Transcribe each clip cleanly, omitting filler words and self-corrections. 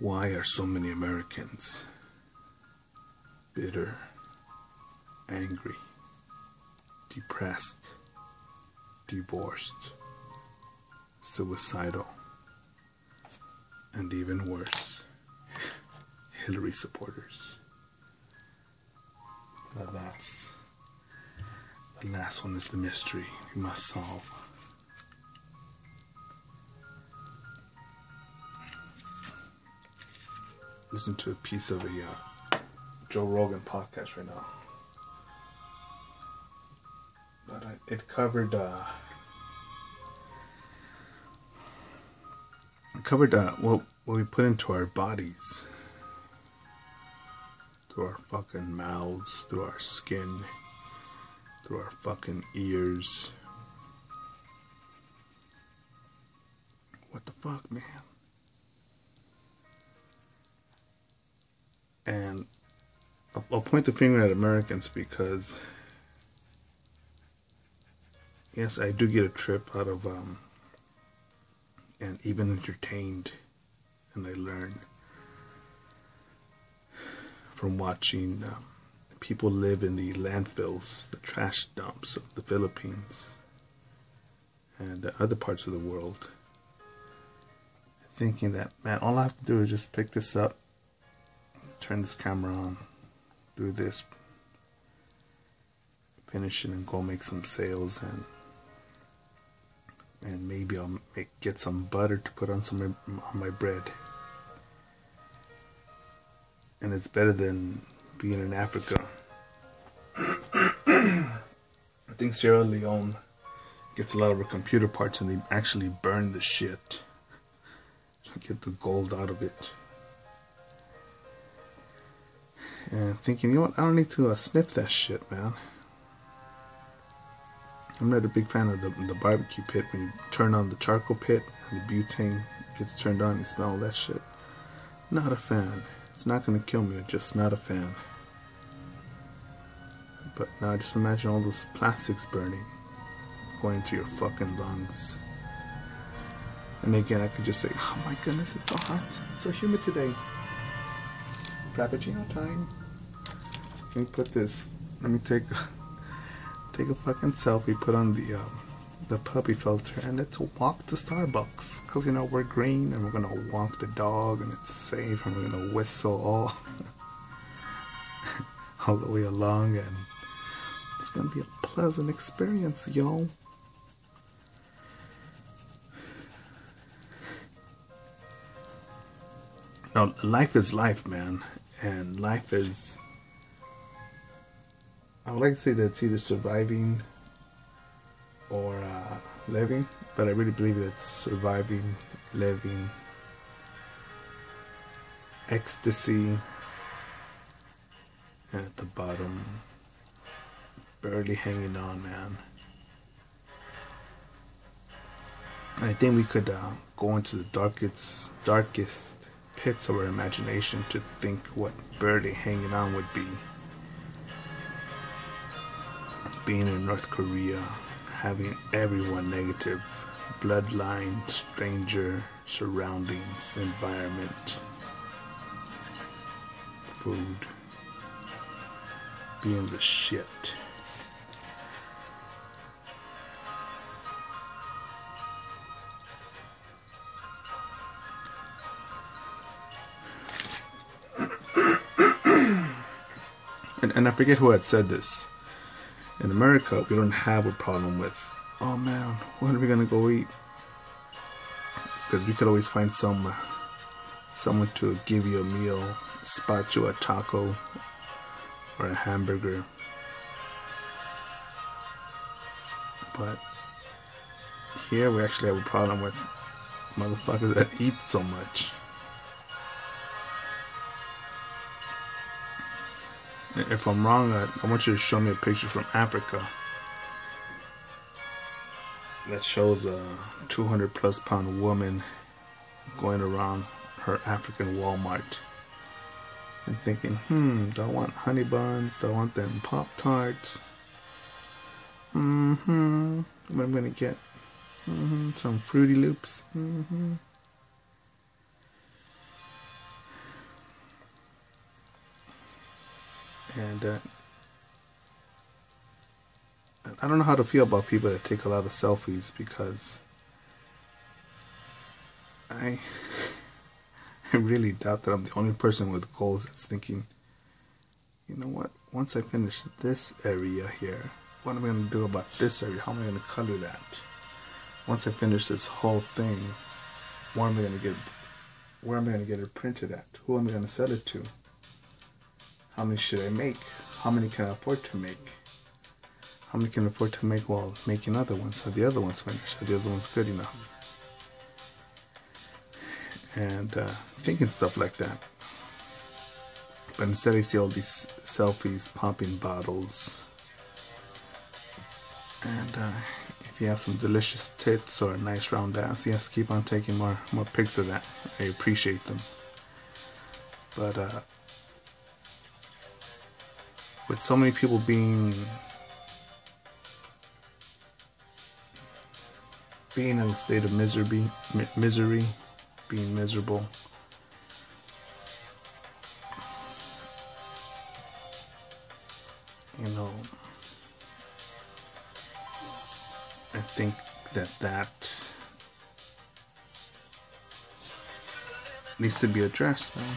Why are so many Americans bitter, angry, depressed, divorced, suicidal, and even worse, Hillary supporters? The last one is the mystery we must solve. Listen to a piece of a Joe Rogan podcast right now, but it covered what we put into our bodies, through our fucking mouths, through our skin, through our fucking ears. What the fuck, man? And I'll point the finger at Americans because, yes, I do get a trip out of, and even entertained, and I learn from watching people live in the landfills, the trash dumps of the Philippines and other parts of the world, thinking that, man, all I have to do is just pick this up, turn this camera on, do this, finish it, and go make some sales, and maybe I'll get some butter to put on my bread. And it's better than being in Africa. I think Sierra Leone gets a lot of her computer parts, and they actually burn the shit to get the gold out of it. And thinking, you know what, I don't need to sniff that shit, man. I'm not a big fan of the barbecue pit. When you turn on the charcoal pit and the butane gets turned on, you smell that shit. Not a fan. It's not going to kill me, I'm just not a fan. But now just imagine all those plastics burning, going into your fucking lungs. And again, I could just say, oh my goodness, it's so hot, it's so humid today. Frappuccino time. Let me put this, let me take a fucking selfie, put on the puppy filter, and let's walk to Starbucks, because you know we're green and we're gonna walk the dog and it's safe, and we're gonna whistle all the way along, and it's gonna be a pleasant experience, yo. Now, life is life, man, and life is, I would like to say that it's either surviving or living, but I really believe it's surviving, living, ecstasy, and at the bottom, barely hanging on, man. And I think we could go into the darkest pits of our imagination to think what barely hanging on would be. Being in North Korea, having everyone negative, bloodline, stranger, surroundings, environment, food, being the shit. And I forget who had said this. In America, we don't have a problem with, oh man, what are we gonna go eat? Because we could always find someone to give you a meal, spot you a taco or a hamburger. But here we actually have a problem with motherfuckers that eat so much. If I'm wrong, I want you to show me a picture from Africa that shows a 200+ pound woman going around her African Walmart and thinking, do I want honey buns? Do I want them Pop-Tarts? What am I going to get? Some Fruity Loops. And I don't know how to feel about people that take a lot of selfies, because I really doubt that I'm the only person with goals that's thinking, you know what, once I finish this area here, what am I going to do about this area? How am I going to color that? Once I finish this whole thing, where am I going to get it printed at? Who am I going to sell it to? How many should I make? How many can I afford to make? How many can I afford to make while making other ones? Are the other ones finished? Are the other ones good enough? And thinking stuff like that. But instead I see all these selfies, popping bottles. And if you have some delicious tits or a nice round ass, yes, keep on taking more pics of that. I appreciate them. But with so many people being in a state of misery, being miserable, you know, I think that needs to be addressed, man.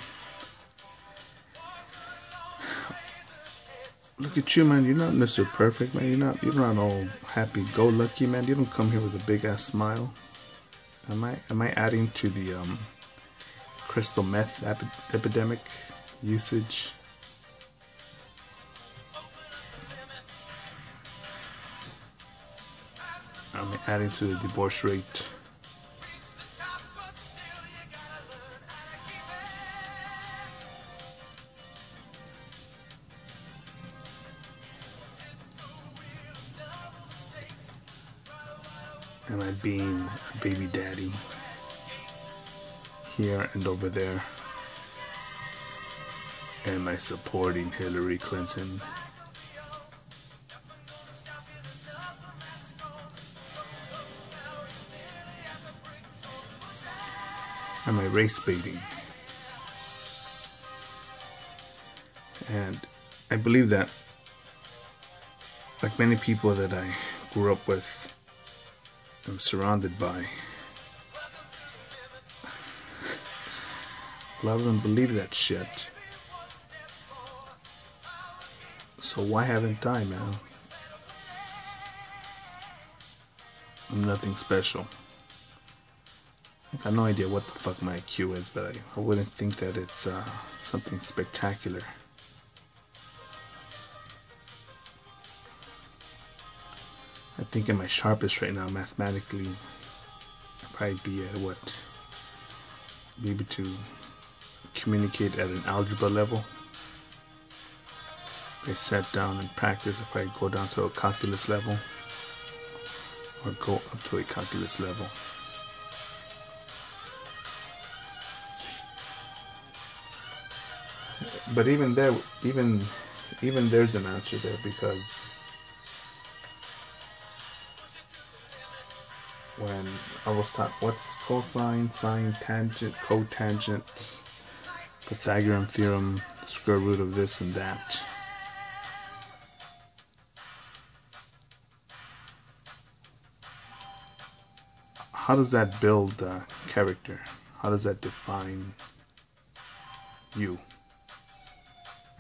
Look at you, man. You're not Mr. Perfect, man. You're not all happy-go-lucky, man. You don't come here with a big-ass smile. Am I adding to the crystal meth epidemic usage? Am I adding to the divorce rate? Am I being a baby daddy here and over there? Am I supporting Hillary Clinton? Am I race baiting? And I believe that, like many people that I grew up with, I'm surrounded by, a lot of them believe that shit. So why haven't I, man? I'm nothing special. I have no idea what the fuck my IQ is, but I wouldn't think that it's something spectacular. I think at my sharpest right now, mathematically, I'd probably be at what? Be able to communicate at an algebra level. If I sat down and practice, I'd probably go down to a calculus level, or go up to a calculus level. But even there, even there's an answer there, because when I was taught what's cosine, sine, tangent, cotangent, Pythagorean theorem, square root of this and that. How does that build character? How does that define you?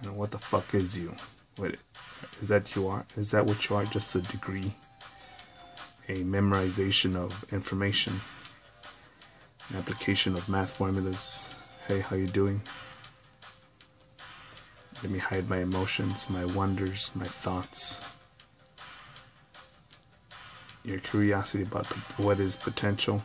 And what the fuck is you? What is that you are? Is that what you are? Just a degree? A memorization of information? An application of math formulas? Hey, how you doing? Let me hide my emotions, my wonders, my thoughts. Your curiosity about what is potential.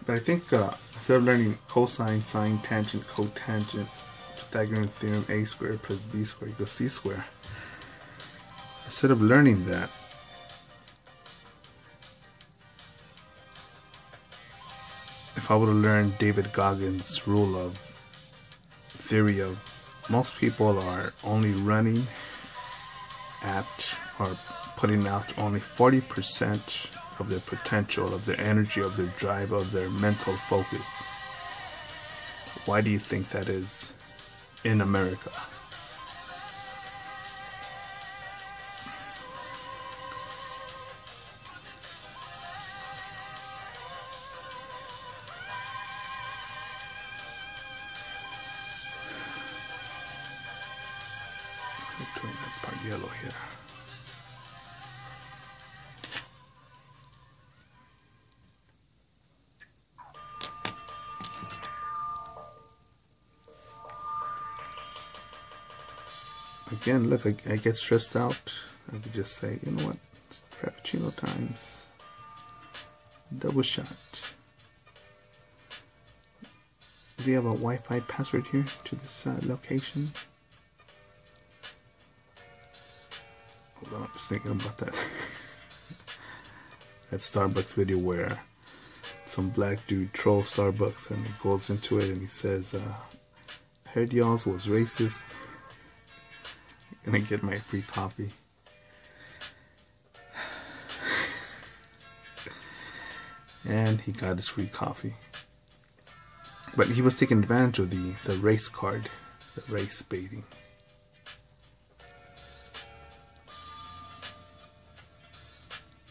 But I think instead of learning cosine, sine, tangent, cotangent, Pythagorean theorem, a squared plus b squared equals c squared, instead of learning that, if I would have learned David Goggins' rule of theory of most people are only running at or putting out only 40% of their potential, of their energy, of their drive, of their mental focus. Why do you think that is in America? I'm doing that part yellow here. Again, look, I get stressed out. I could just say, you know what? It's Frappuccino times. Double shot. Do you have a Wi-Fi password here to this location? Hold on, I'm just thinking about that. That Starbucks video where some black dude trolls Starbucks and he goes into it and he says, I heard y'all's was racist. Gonna get my free coffee. And he got his free coffee. But he was taking advantage of the race card, the race baiting.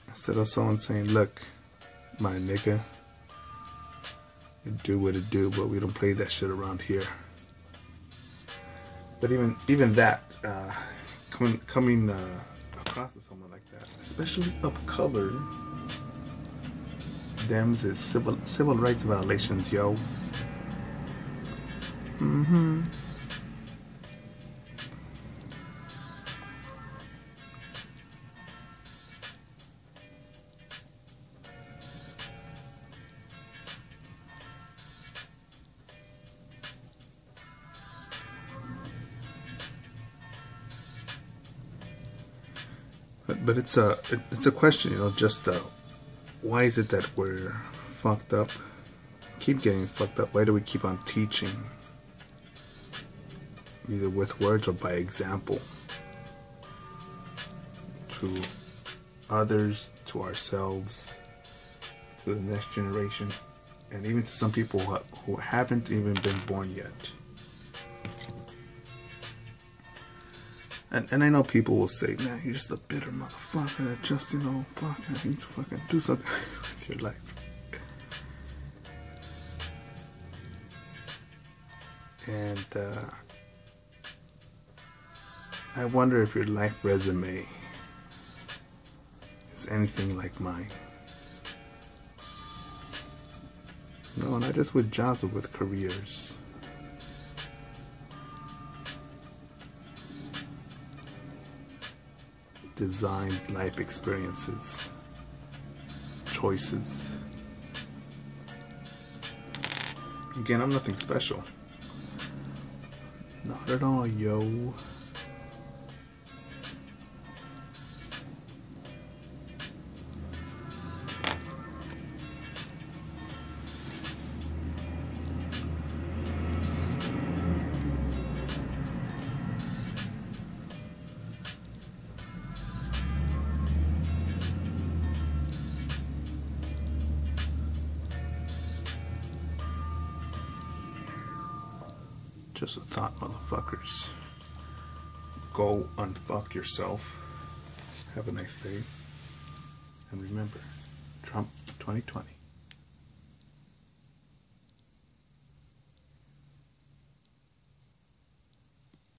Instead of someone saying, look, my nigga, you do what it do, but we don't play that shit around here. But even that, coming across to someone like that, especially of color, Dems is civil rights violations, yo. But it's a question, you know, just why is it that we're fucked up, keep getting fucked up? Why do we keep on teaching, either with words or by example, to others, to ourselves, to the next generation, and even to some people who haven't even been born yet? And I know people will say, man, you're just a bitter motherfucker that just, you know, fuck, I need to fucking do something with your life. And I wonder if your life resume is anything like mine. No, not just with jobs, but with careers. Designed life experiences, choices. Again, I'm nothing special. Not at all, yo. Just a thought, motherfuckers. Go unfuck yourself. Have a nice day. And remember, Trump 2020.